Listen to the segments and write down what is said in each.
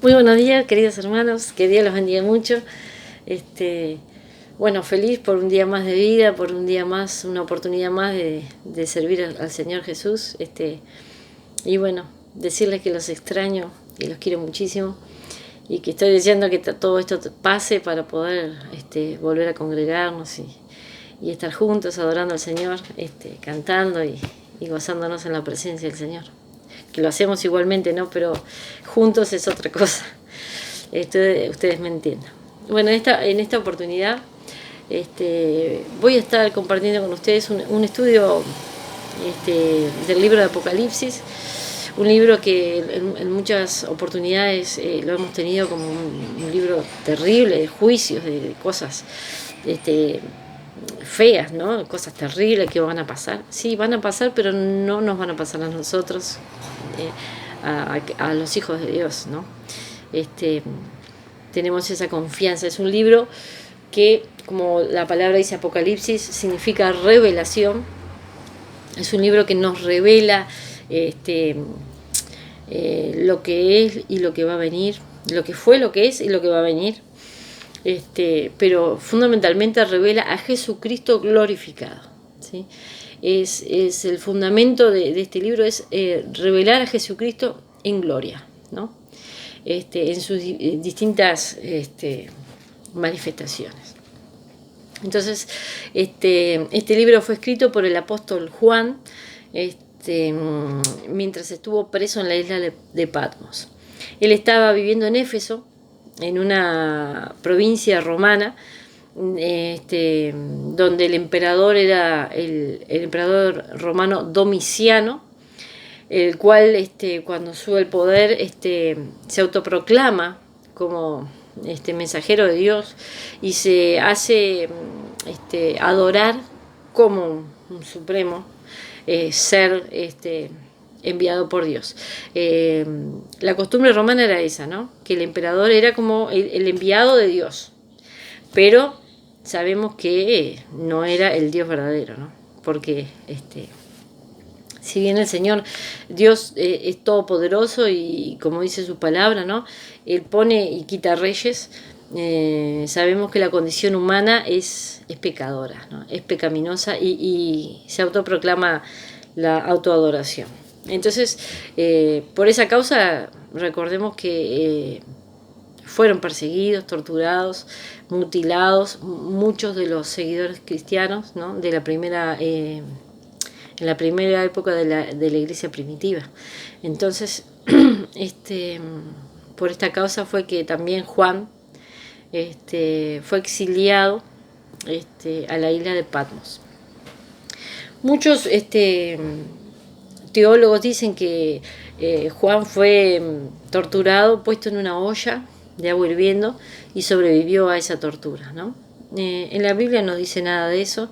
Muy buenos días, queridos hermanos, que Dios los bendiga mucho. Bueno, feliz por un día más de vida, por un día más, una oportunidad más de servir al Señor Jesús. Y bueno, decirles que los extraño y los quiero muchísimo y que estoy deseando que todo esto pase para poder volver a congregarnos y estar juntos adorando al Señor, cantando y gozándonos en la presencia del Señor. Que lo hacemos igualmente, ¿no? Pero juntos es otra cosa. Ustedes me entiendan. Bueno, en esta oportunidad voy a estar compartiendo con ustedes un estudio del libro de Apocalipsis, un libro que en muchas oportunidades lo hemos tenido como un libro terrible de juicios, de cosas feas, ¿no? Cosas terribles que van a pasar. Sí, van a pasar, pero no nos van a pasar a nosotros, a los hijos de Dios, ¿no? Tenemos esa confianza. Es un libro que, como la palabra dice Apocalipsis, significa revelación. Es un libro que nos revela lo que es y lo que va a venir, lo que fue, lo que es y lo que va a venir. Pero fundamentalmente revela a Jesucristo glorificado, ¿sí? Es el fundamento de este libro, es revelar a Jesucristo en gloria, ¿no? En sus distintas manifestaciones. Entonces, este libro fue escrito por el apóstol Juan mientras estuvo preso en la isla de Patmos. Él estaba viviendo en Éfeso, en una provincia romana, donde el emperador era el emperador romano Domiciano, el cual cuando sube al poder se autoproclama como mensajero de Dios y se hace adorar como un supremo ser enviado por Dios. La costumbre romana era esa, ¿no? Que el emperador era como el enviado de Dios, pero sabemos que no era el Dios verdadero, ¿no? Porque si bien el Señor Dios es todopoderoso y como dice su palabra, ¿no? Él pone y quita reyes, sabemos que la condición humana es pecadora, ¿no? Es pecaminosa y se autoproclama la autoadoración. Entonces, por esa causa, recordemos que fueron perseguidos, torturados, mutilados muchos de los seguidores cristianos, ¿no? De la primera en la primera época de la iglesia primitiva. Entonces, por esta causa fue que también Juan fue exiliado a la isla de Patmos. Muchos teólogos dicen que Juan fue torturado, puesto en una olla de agua hirviendo y sobrevivió a esa tortura, ¿no? En la Biblia no dice nada de eso.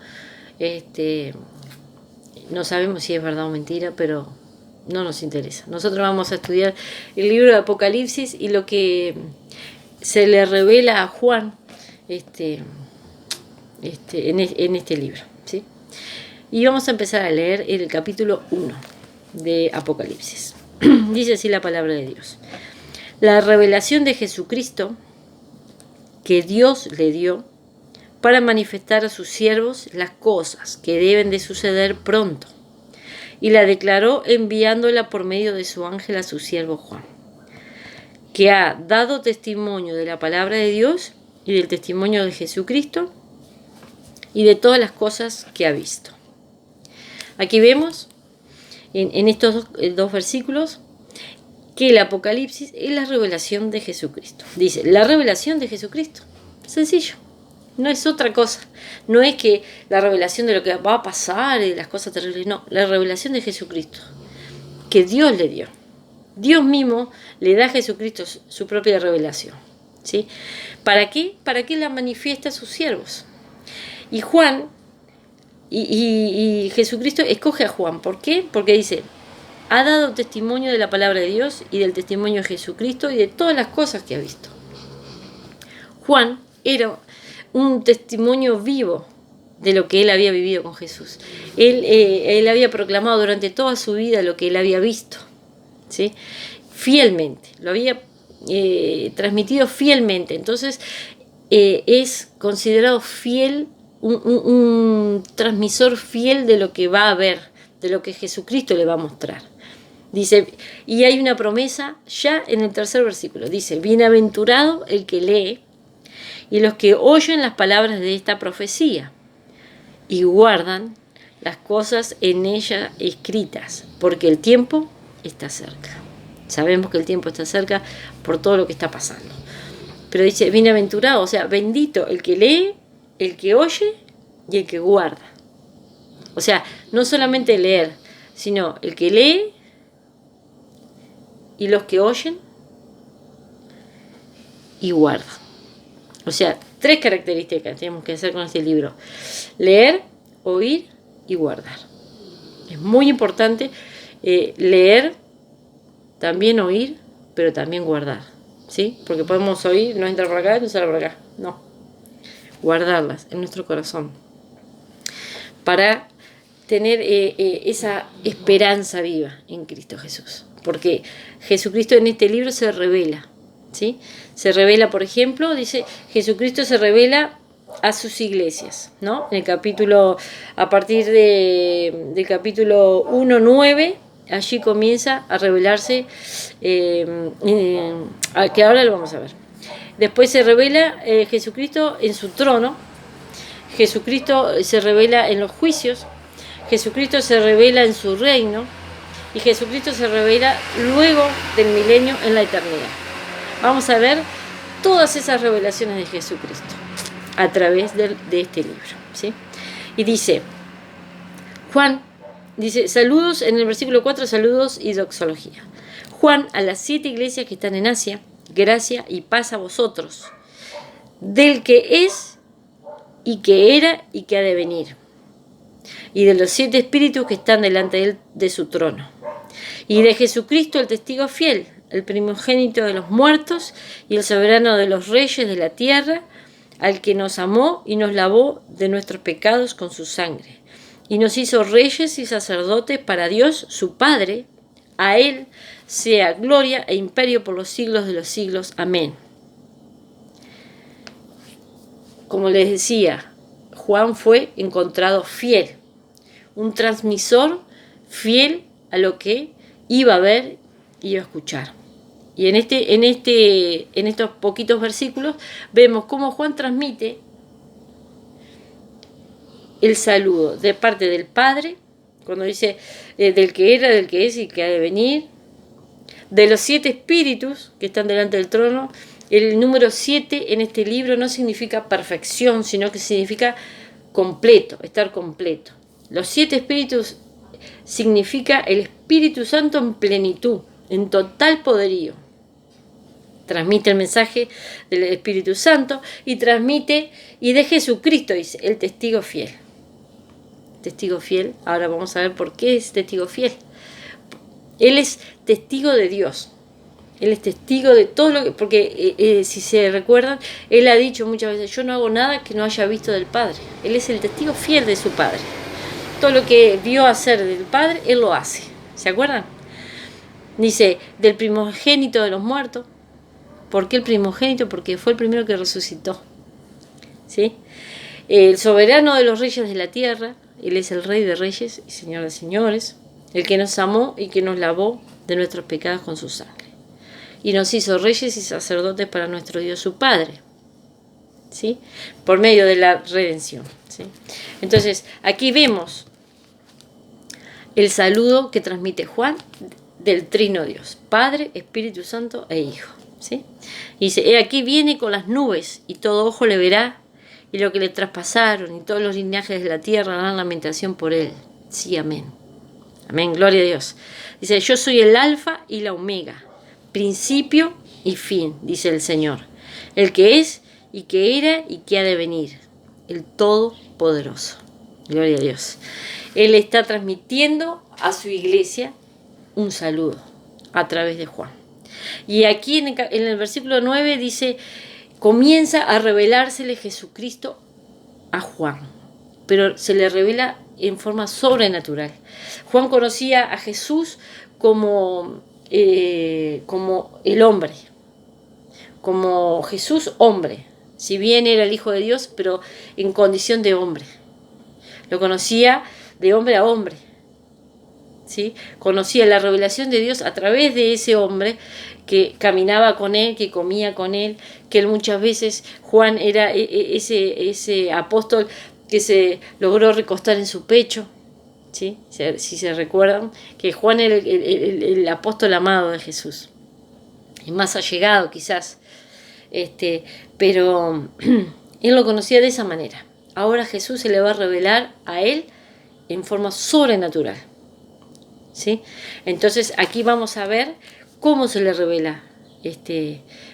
No sabemos si es verdad o mentira, pero no nos interesa. Nosotros vamos a estudiar el libro de Apocalipsis y lo que se le revela a Juan en este libro, ¿sí? Y vamos a empezar a leer el capítulo 1 de Apocalipsis. Dice así la palabra de Dios. La revelación de Jesucristo que Dios le dio para manifestar a sus siervos las cosas que deben de suceder pronto, y la declaró enviándola por medio de su ángel a su siervo Juan, que ha dado testimonio de la palabra de Dios y del testimonio de Jesucristo y de todas las cosas que ha visto. Aquí vemos en estos dos versículos que el Apocalipsis es la revelación de Jesucristo. Dice, la revelación de Jesucristo. Sencillo. No es otra cosa. No es que la revelación de lo que va a pasar y de las cosas terribles. No, la revelación de Jesucristo. Que Dios le dio. Dios mismo le da a Jesucristo su propia revelación, ¿sí? ¿Para qué? Para que la manifieste a sus siervos. Y Juan, y Jesucristo escoge a Juan. ¿Por qué? Porque dice, ha dado testimonio de la palabra de Dios y del testimonio de Jesucristo y de todas las cosas que ha visto. Juan era un testimonio vivo de lo que él había vivido con Jesús. Él había proclamado durante toda su vida lo que él había visto, ¿sí? Fielmente, lo había transmitido fielmente. Entonces es considerado fiel, un transmisor fiel de lo que va a ver, de lo que Jesucristo le va a mostrar. Dice, y hay una promesa ya en el 3er versículo. Dice, bienaventurado el que lee y los que oyen las palabras de esta profecía y guardan las cosas en ella escritas, porque el tiempo está cerca. Sabemos que el tiempo está cerca por todo lo que está pasando. Pero dice, bienaventurado, o sea, bendito el que lee, el que oye y el que guarda. O sea, no solamente leer, sino el que lee y los que oyen y guardan. O sea, 3 características tenemos que hacer con este libro: leer, oír y guardar. Es muy importante leer, también oír, pero también guardar, ¿sí? Porque podemos oír, no entrar por acá, no sale por acá. No. Guardarlas en nuestro corazón para tener esa esperanza viva en Cristo Jesús. Porque Jesucristo en este libro se revela, ¿sí? Se revela, por ejemplo, dice, Jesucristo se revela a sus iglesias, ¿no? En el capítulo, a partir del capítulo 1:9, allí comienza a revelarse, que ahora lo vamos a ver. Después se revela Jesucristo en su trono, Jesucristo se revela en los juicios, Jesucristo se revela en su reino y Jesucristo se revela luego del milenio en la eternidad. Vamos a ver todas esas revelaciones de Jesucristo a través de este libro, ¿sí? Y dice, Juan, dice, saludos, en el versículo 4, saludos y doxología. Juan, a las 7 iglesias que están en Asia, gracia y paz a vosotros, del que es y que era y que ha de venir, y de los 7 espíritus que están delante de su trono, y de Jesucristo el testigo fiel, el primogénito de los muertos y el soberano de los reyes de la tierra, al que nos amó y nos lavó de nuestros pecados con su sangre, y nos hizo reyes y sacerdotes para Dios su Padre. A él sea gloria e imperio por los siglos de los siglos. Amén. Como les decía, Juan fue encontrado fiel, un transmisor fiel a lo que iba a ver, iba a escuchar. Y en estos poquitos versículos vemos cómo Juan transmite el saludo de parte del Padre, cuando dice del que era, del que es y que ha de venir, de los 7 espíritus que están delante del trono. El número 7 en este libro no significa perfección, sino que significa completo, estar completo. Los 7 espíritus significa el Espíritu Santo en plenitud, en total poderío. Transmite el mensaje del Espíritu Santo y transmite, y de Jesucristo, dice, el testigo fiel. Testigo fiel, ahora vamos a ver por qué es testigo fiel. Él es testigo de Dios. Él es testigo de todo lo que... Porque si se recuerdan, Él ha dicho muchas veces, yo no hago nada que no haya visto del Padre. Él es el testigo fiel de su Padre. Todo lo que vio hacer del Padre, Él lo hace. ¿Se acuerdan? Dice, del primogénito de los muertos. ¿Por qué el primogénito? Porque fue el primero que resucitó. ¿Sí? El soberano de los reyes de la tierra. Él es el Rey de reyes y Señor de señores. El que nos amó y que nos lavó de nuestros pecados con su sangre. Y nos hizo reyes y sacerdotes para nuestro Dios su Padre, ¿sí? Por medio de la redención, ¿sí? Entonces, aquí vemos el saludo que transmite Juan del Trino Dios, Padre, Espíritu Santo e Hijo, ¿sí? Y dice, he aquí viene con las nubes y todo ojo le verá y lo que le traspasaron y todos los linajes de la tierra harán lamentación por él. Sí, amén. Amén, gloria a Dios. Dice, yo soy el alfa y la omega, principio y fin, dice el Señor, el que es y que era y que ha de venir, el Todopoderoso. Gloria a Dios. Él está transmitiendo a su iglesia un saludo a través de Juan. Y aquí en el versículo 9 dice, comienza a revelársele Jesucristo a Juan, pero se le revela en forma sobrenatural. Juan conocía a Jesús como el hombre, como Jesús hombre. Si bien era el Hijo de Dios, pero en condición de hombre. Lo conocía de hombre a hombre. ¿Sí? Conocía la revelación de Dios a través de ese hombre que caminaba con él, que comía con él, que él muchas veces, Juan era ese apóstol que se logró recostar en su pecho, ¿sí? Si se recuerdan, que Juan era el apóstol amado de Jesús, el más allegado quizás, pero él lo conocía de esa manera. Ahora Jesús se le va a revelar a él en forma sobrenatural. ¿Sí? Entonces aquí vamos a ver cómo se le revela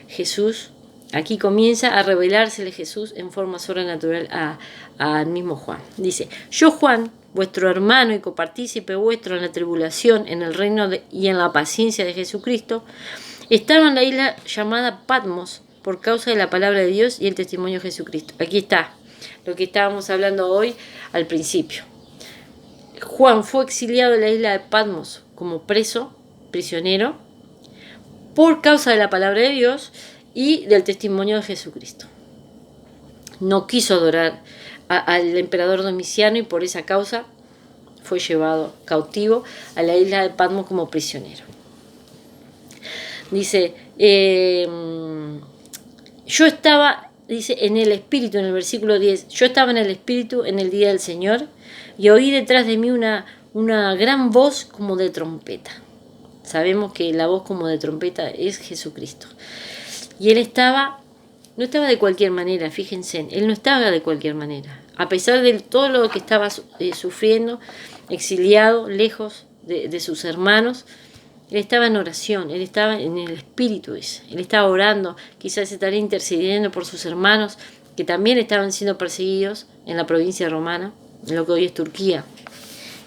Jesús. Aquí comienza a revelársele Jesús en forma sobrenatural al mismo Juan. Dice: yo, Juan, vuestro hermano y copartícipe vuestro en la tribulación, en el reino y en la paciencia de Jesucristo, estaba en la isla llamada Patmos por causa de la palabra de Dios y el testimonio de Jesucristo. Aquí está lo que estábamos hablando hoy al principio. Juan fue exiliado de la isla de Patmos como prisionero, por causa de la palabra de Dios y del testimonio de Jesucristo. No quiso adorar al emperador Domiciano y por esa causa fue llevado cautivo a la isla de Patmos como prisionero. Dice, yo estaba, dice, en el Espíritu, en el versículo 10, yo estaba en el Espíritu en el día del Señor, y oí detrás de mí una gran voz como de trompeta. Sabemos que la voz como de trompeta es Jesucristo. Y él no estaba de cualquier manera, fíjense, él no estaba de cualquier manera. A pesar de todo lo que estaba sufriendo, exiliado, lejos de sus hermanos, él estaba en oración, él estaba en el Espíritu, él estaba orando, quizás estaría intercediendo por sus hermanos, que también estaban siendo perseguidos en la provincia romana, en lo que hoy es Turquía,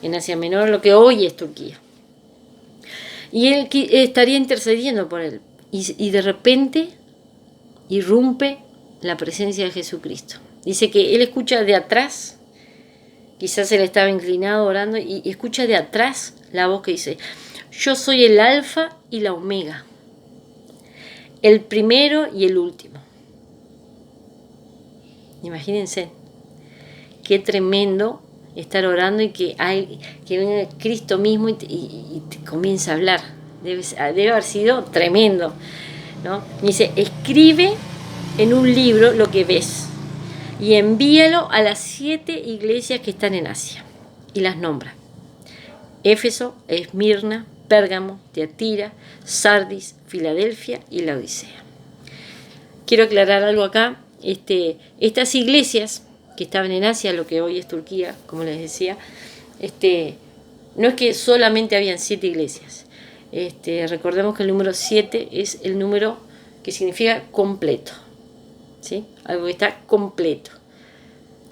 en Asia Menor, lo que hoy es Turquía. Y él estaría intercediendo por él. Y de repente irrumpe la presencia de Jesucristo. Dice que él escucha de atrás, quizás él estaba inclinado orando, y escucha de atrás la voz que dice: yo soy el alfa y la omega, el primero y el último. Imagínense. Qué tremendo estar orando y que venga Cristo mismo y te comienza a hablar. Debe haber sido tremendo, ¿no? Dice: escribe en un libro lo que ves y envíalo a las 7 iglesias que están en Asia. Y las nombra: Éfeso, Esmirna, Pérgamo, Tiatira, Sardis, Filadelfia y Laodicea. Quiero aclarar algo acá. Estas iglesias que estaban en Asia, lo que hoy es Turquía, como les decía, no es que solamente habían 7 iglesias. Recordemos que el número 7 es el número que significa completo, ¿sí? Algo que está completo.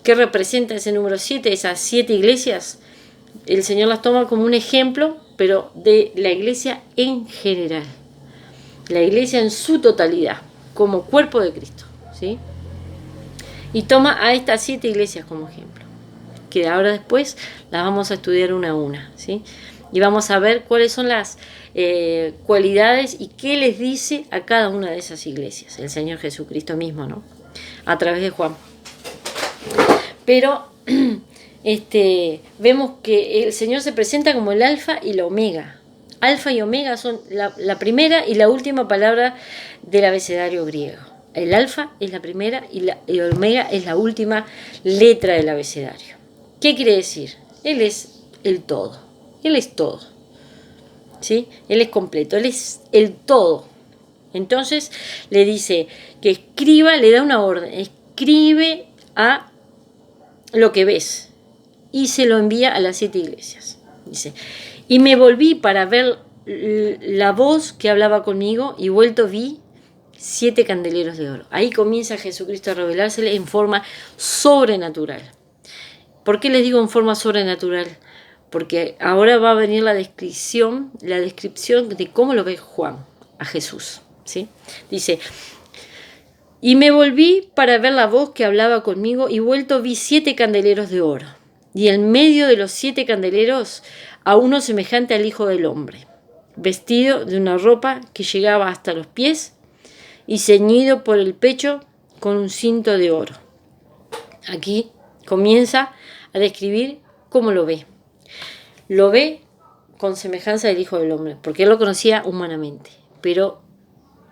¿Qué representa ese número 7? Esas 7 iglesias, el Señor las toma como un ejemplo, pero de la iglesia en general. La iglesia en su totalidad, como cuerpo de Cristo, ¿sí? Y toma a estas 7 iglesias como ejemplo, que ahora después las vamos a estudiar una a una, ¿sí? Y vamos a ver cuáles son las cualidades y qué les dice a cada una de esas iglesias, el Señor Jesucristo mismo, ¿no? A través de Juan. Pero vemos que el Señor se presenta como el alfa y la omega. Alfa y omega son la primera y la última palabra del abecedario griego. El alfa es la primera y el omega es la última letra del abecedario. ¿Qué quiere decir? Él es el todo. Él es todo. ¿Sí? Él es completo. Él es el todo. Entonces le dice que escriba, le da una orden. Escribe a lo que ves. Y se lo envía a las 7 iglesias. Dice: y me volví para ver la voz que hablaba conmigo, y vuelto vi 7 candeleros de oro. Ahí comienza Jesucristo a revelársele en forma sobrenatural. ¿Por qué les digo en forma sobrenatural? Porque ahora va a venir la descripción de cómo lo ve Juan a Jesús, ¿sí? Dice: y me volví para ver la voz que hablaba conmigo, y vuelto vi 7 candeleros de oro, y en medio de los 7 candeleros a uno semejante al Hijo del Hombre, vestido de una ropa que llegaba hasta los pies, y ceñido por el pecho con un cinto de oro. Aquí comienza a describir cómo lo ve. Lo ve con semejanza del Hijo del Hombre, porque él lo conocía humanamente, pero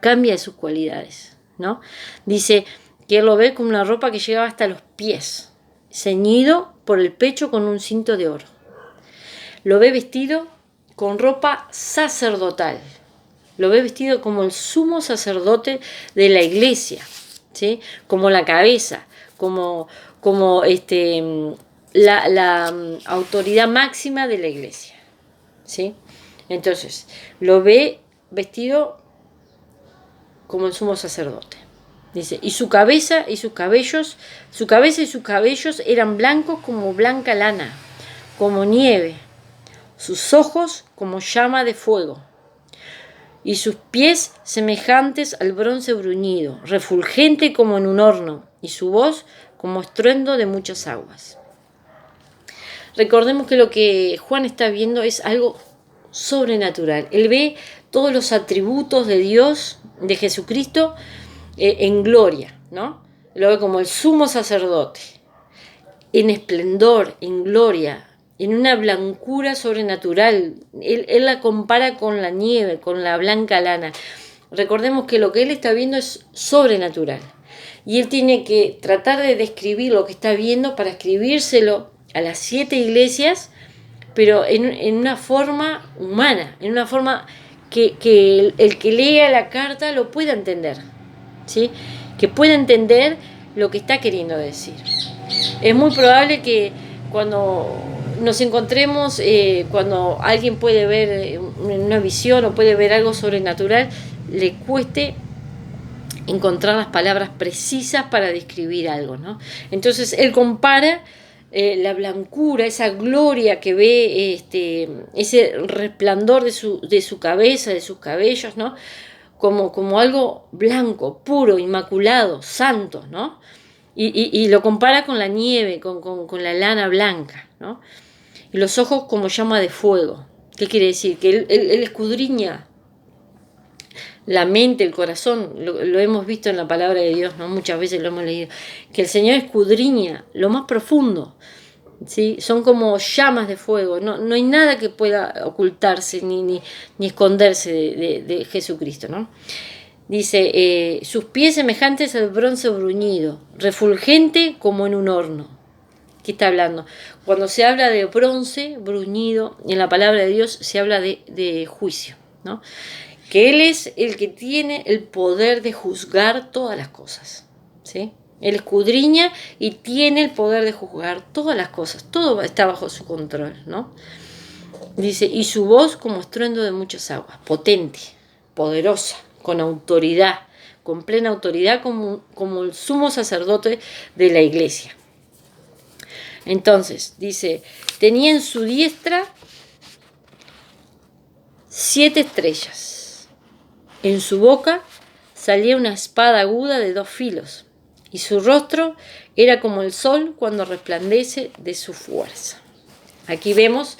cambia de sus cualidades, ¿no? Dice que él lo ve con una ropa que llegaba hasta los pies, ceñido por el pecho con un cinto de oro. Lo ve vestido con ropa sacerdotal. Lo ve vestido como el sumo sacerdote de la iglesia, ¿sí? Como la cabeza, como la autoridad máxima de la iglesia, ¿sí? Entonces, lo ve vestido como el sumo sacerdote. Dice, y su cabeza y sus cabellos eran blancos como blanca lana, como nieve, sus ojos como llama de fuego, y sus pies semejantes al bronce bruñido, refulgente como en un horno, y su voz como estruendo de muchas aguas. Recordemos que lo que Juan está viendo es algo sobrenatural. Él ve todos los atributos de Dios, de Jesucristo, en gloria, ¿no? Lo ve como el sumo sacerdote, en esplendor, en gloria, en una blancura sobrenatural. Él la compara con la nieve, con la blanca lana. Recordemos que lo que él está viendo es sobrenatural. Y él tiene que tratar de describir lo que está viendo para escribírselo a las 7 iglesias, pero en una forma humana, en una forma que el que lea la carta lo pueda entender, ¿sí? Que pueda entender lo que está queriendo decir. Es muy probable que cuando nos encontremos, cuando alguien puede ver una visión o puede ver algo sobrenatural, le cueste encontrar las palabras precisas para describir algo, ¿no? Entonces él compara la blancura, esa gloria que ve, ese resplandor de su cabeza, de sus cabellos, ¿no? Como algo blanco, puro, inmaculado, santo, ¿no? Y lo compara con la nieve, con la lana blanca, ¿no? Y los ojos como llama de fuego. ¿Qué quiere decir? Que él escudriña la mente, el corazón, lo hemos visto en la palabra de Dios, ¿no? Muchas veces lo hemos leído, que el Señor escudriña lo más profundo, ¿sí? Son como llamas de fuego, no hay nada que pueda ocultarse ni esconderse de Jesucristo, ¿no? Dice, sus pies semejantes al bronce bruñido, refulgente como en un horno. ¿Qué está hablando? Cuando se habla de bronce bruñido, en la palabra de Dios se habla de juicio, ¿no? Que Él es el que tiene el poder de juzgar todas las cosas, ¿sí? Él escudriña y tiene el poder de juzgar todas las cosas, todo está bajo su control, ¿no? Dice, y su voz como estruendo de muchas aguas, potente, poderosa, con autoridad, con plena autoridad, como el sumo sacerdote de la iglesia. Entonces, dice, tenía en su diestra 7 estrellas. En su boca salía una espada aguda de 2 filos, y su rostro era como el sol cuando resplandece de su fuerza. Aquí vemos,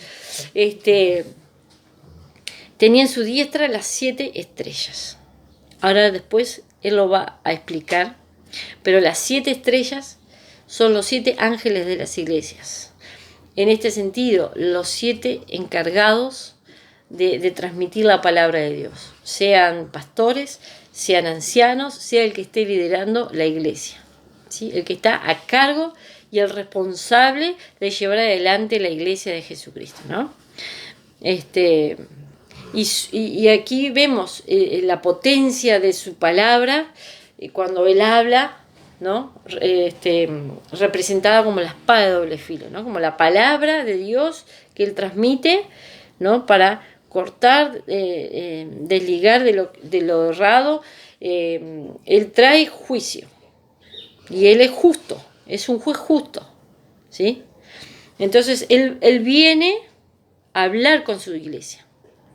tenía en su diestra las 7 estrellas. Ahora después él lo va a explicar, pero las 7 estrellas son los 7 ángeles de las iglesias. En este sentido, los 7 encargados de transmitir la palabra de Dios, sean pastores, sean ancianos, sea el que esté liderando la iglesia, ¿sí? El que está a cargo y el responsable de llevar adelante la iglesia de Jesucristo, ¿no? Y aquí vemos la potencia de su palabra cuando él habla, ¿no? Representada como la espada de doble filo, ¿no? Como la palabra de Dios que él transmite, ¿no? Para cortar, desligar de lo errado. Él trae juicio y él es justo, es un juez justo, ¿sí? Entonces él viene a hablar con su iglesia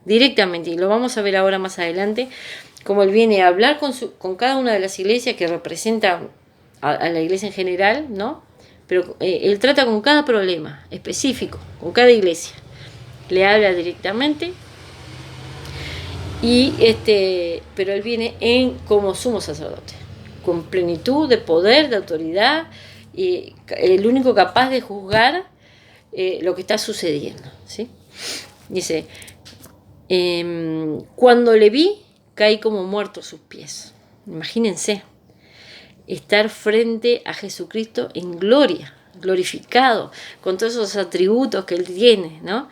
directamente, y lo vamos a ver ahora más adelante, como él viene a hablar con cada una de las iglesias que representa a la iglesia en general, ¿no? Pero él trata con cada problema específico, con cada iglesia. Le habla directamente Pero Él viene como sumo sacerdote, con plenitud de poder, de autoridad, y el único capaz de juzgar lo que está sucediendo, ¿sí? Dice, cuando le vi, caí como muerto a sus pies. Imagínense, estar frente a Jesucristo en gloria, glorificado, con todos esos atributos que Él tiene, ¿no?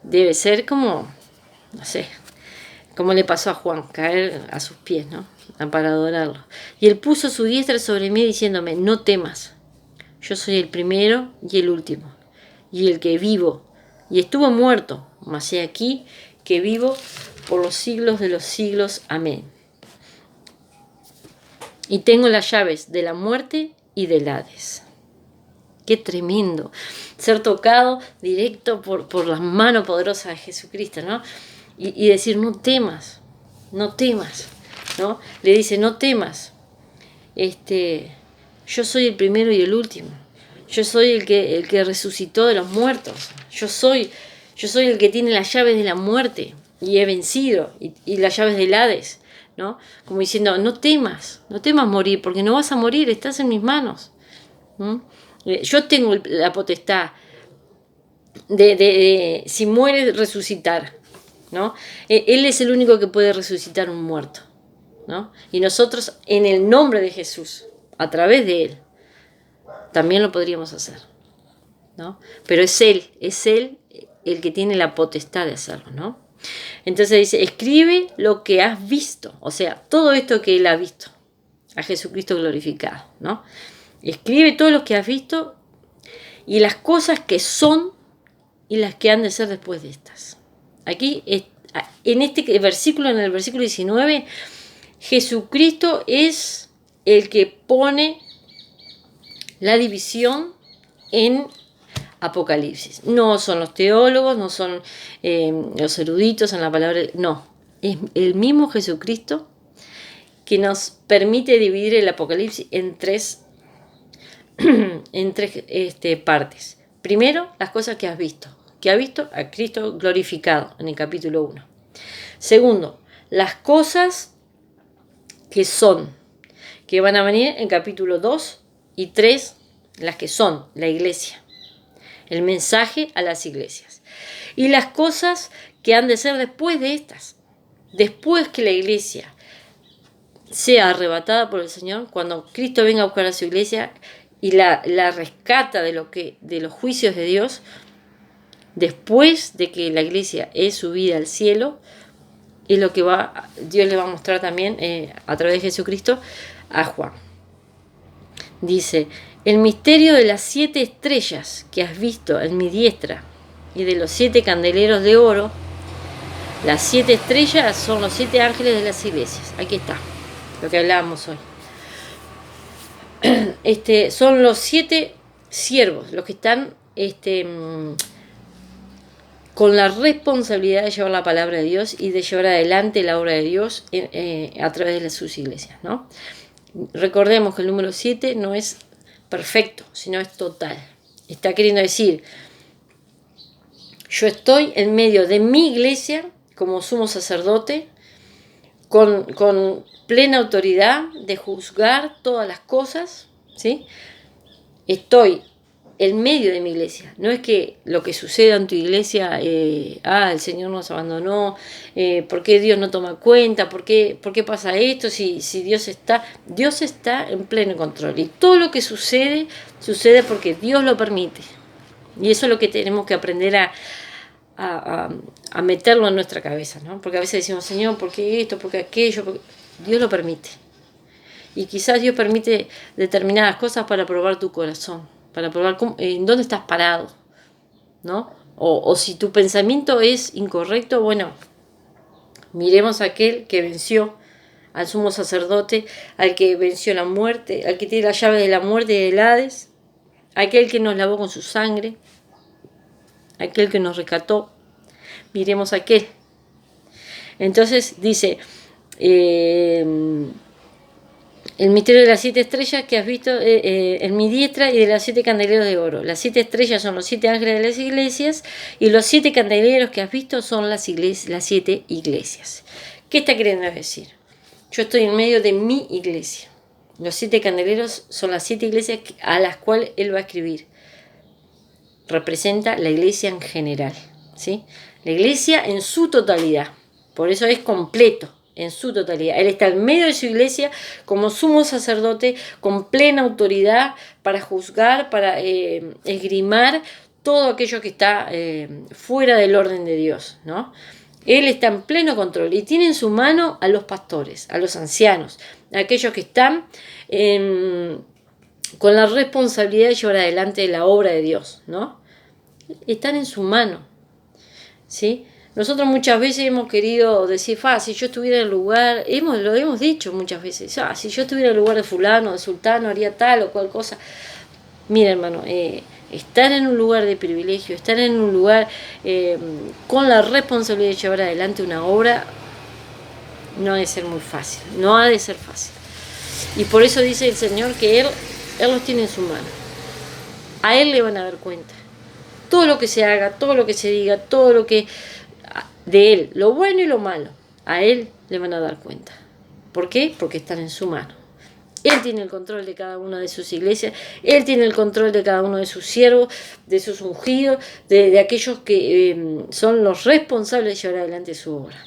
Debe ser como, no sé, como le pasó a Juan, caer a sus pies, ¿no? Para adorarlo. Y Él puso su diestra sobre mí diciéndome, no temas, yo soy el primero y el último, y el que vivo, y estuvo muerto, mas he aquí que vivo por los siglos de los siglos. Amén. Y tengo las llaves de la muerte y del Hades. Qué tremendo ser tocado directo por las manos poderosas de Jesucristo, ¿no? Y decir, no temas, no temas, ¿no? Le dice, no temas, yo soy el primero y el último, yo soy el que resucitó de los muertos, yo soy el que tiene las llaves de la muerte y he vencido, y las llaves del Hades, ¿no? Como diciendo, no temas morir, porque no vas a morir, estás en mis manos. Yo tengo la potestad de si mueres, resucitar, ¿no? Él es el único que puede resucitar un muerto, ¿no? Y nosotros, en el nombre de Jesús, a través de Él, también lo podríamos hacer, ¿no? Pero es Él el que tiene la potestad de hacerlo, ¿no? Entonces dice, escribe lo que has visto, o sea, todo esto que Él ha visto, a Jesucristo glorificado, ¿no? Escribe todo lo que has visto y las cosas que son y las que han de ser después de estas. Aquí, en este versículo, en el versículo 19, Jesucristo es el que pone la división en Apocalipsis. No son los teólogos, no son los eruditos en la palabra, no. Es el mismo Jesucristo que nos permite dividir el Apocalipsis en tres partes. Primero, las cosas que has visto. Que ha visto a Cristo glorificado en el capítulo 1. Segundo, las cosas que son, que van a venir en capítulo 2 y 3, las que son, la iglesia. El mensaje a las iglesias. Y las cosas que han de ser después de estas. Después que la iglesia sea arrebatada por el Señor, cuando Cristo venga a buscar a su iglesia y la rescata de los juicios de Dios, después de que la iglesia es subida al cielo, es lo que Dios le va a mostrar también a través de Jesucristo a Juan. Dice, el misterio de las 7 estrellas que has visto en mi diestra y de los 7 candeleros de oro. Las 7 estrellas son los 7 ángeles de las iglesias. Aquí está, lo que hablábamos hoy. Son los 7 siervos, los que están con la responsabilidad de llevar la palabra de Dios y de llevar adelante la obra de Dios a través de sus iglesias, ¿no? Recordemos que el número 7 no es perfecto, sino es total. Está queriendo decir, yo estoy en medio de mi iglesia como sumo sacerdote, con plena autoridad de juzgar todas las cosas, ¿sí? Estoy en medio de mi iglesia. No es que lo que suceda en tu iglesia, el Señor nos abandonó, ¿por qué Dios no toma cuenta? ¿Por qué pasa esto? Si Dios está en pleno control. Y todo lo que sucede porque Dios lo permite. Y eso es lo que tenemos que aprender a meterlo en nuestra cabeza, ¿no? Porque a veces decimos, Señor, ¿por qué esto? ¿Por qué aquello? Dios lo permite. Y quizás Dios permite determinadas cosas para probar tu corazón, para probar en dónde estás parado, ¿no? O si tu pensamiento es incorrecto, bueno, miremos a aquel que venció al sumo sacerdote, al que venció la muerte, al que tiene la llave de la muerte y del Hades, aquel que nos lavó con su sangre, aquel que nos rescató. Miremos a aquel. Entonces dice, el misterio de las 7 estrellas que has visto en mi diestra y de los 7 candeleros de oro. Las 7 estrellas son los 7 ángeles de las iglesias y los 7 candeleros que has visto son las 7 iglesias. ¿Qué está queriendo decir? Yo estoy en medio de mi iglesia. Los 7 candeleros son las 7 iglesias a las cuales él va a escribir. Representa la iglesia en general, ¿sí? La iglesia en su totalidad. Por eso es completo, en su totalidad. Él está en medio de su iglesia como sumo sacerdote, con plena autoridad para juzgar, para esgrimar todo aquello que está fuera del orden de Dios, ¿no? Él está en pleno control y tiene en su mano a los pastores, a los ancianos, a aquellos que están con la responsabilidad de llevar adelante la obra de Dios, ¿no? Están en su mano, ¿sí? Nosotros muchas veces hemos querido decir, si yo estuviera en el lugar, lo hemos dicho muchas veces, si yo estuviera en el lugar de fulano, de sultano, haría tal o cual cosa. Mira, hermano, estar en un lugar de privilegio, estar en un lugar con la responsabilidad de llevar adelante una obra, no ha de ser muy fácil, no ha de ser fácil. Y por eso dice el Señor que Él los tiene en su mano. A Él le van a dar cuenta. Todo lo que se haga, todo lo que se diga, todo lo que de Él, lo bueno y lo malo, a Él le van a dar cuenta. ¿Por qué? Porque están en su mano. Él tiene el control de cada una de sus iglesias, Él tiene el control de cada uno de sus siervos, de sus ungidos, de aquellos que son los responsables de llevar adelante su obra.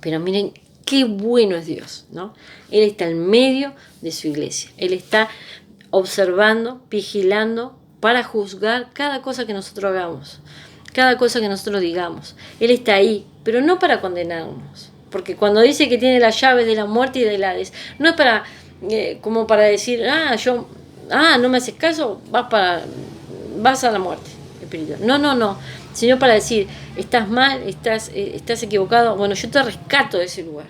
Pero miren qué bueno es Dios, ¿no? Él está en medio de su iglesia, Él está observando, vigilando para juzgar cada cosa que nosotros hagamos, cada cosa que nosotros digamos. Él está ahí, pero no para condenarnos, porque cuando dice que tiene las llaves de la muerte y del Hades, no es para como para decir, no me haces caso, vas a la muerte espiritual. No, sino para decir, estás mal, estás equivocado, bueno, yo te rescato de ese lugar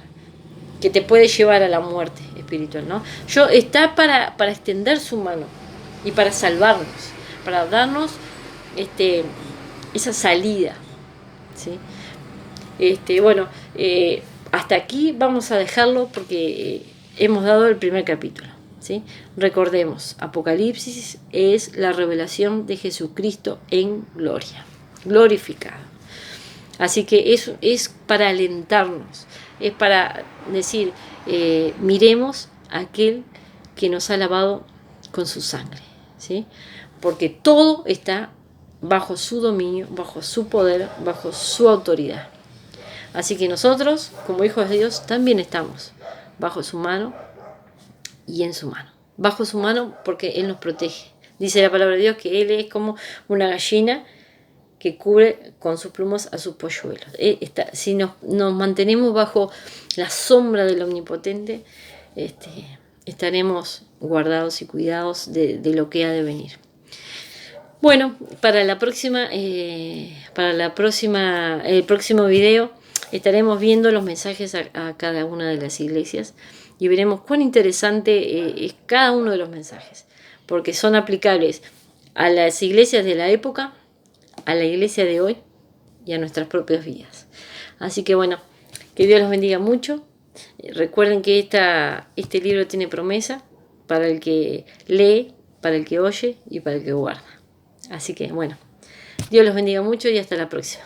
que te puede llevar a la muerte espiritual, ¿no? Está para extender su mano y para salvarnos, para darnos esa salida, ¿sí? Hasta aquí vamos a dejarlo porque hemos dado el primer capítulo, ¿sí? Recordemos, Apocalipsis es la revelación de Jesucristo en gloria, glorificado. Así que eso es para alentarnos, es para decir, miremos a aquel que nos ha lavado con su sangre, ¿sí? Porque todo está bajo su dominio, bajo su poder, bajo su autoridad. Así que nosotros, como hijos de Dios, también estamos bajo su mano y en su mano. Bajo su mano porque Él nos protege. Dice la palabra de Dios que Él es como una gallina que cubre con sus plumas a sus polluelos. Si nos mantenemos bajo la sombra del Omnipotente, estaremos guardados y cuidados de lo que ha de venir. Bueno, para el próximo video estaremos viendo los mensajes a cada una de las iglesias y veremos cuán interesante es cada uno de los mensajes, porque son aplicables a las iglesias de la época, a la iglesia de hoy y a nuestras propias vidas. Así que bueno, que Dios los bendiga mucho. Recuerden que este libro tiene promesa para el que lee, para el que oye y para el que guarda. Así que bueno, Dios los bendiga mucho y hasta la próxima.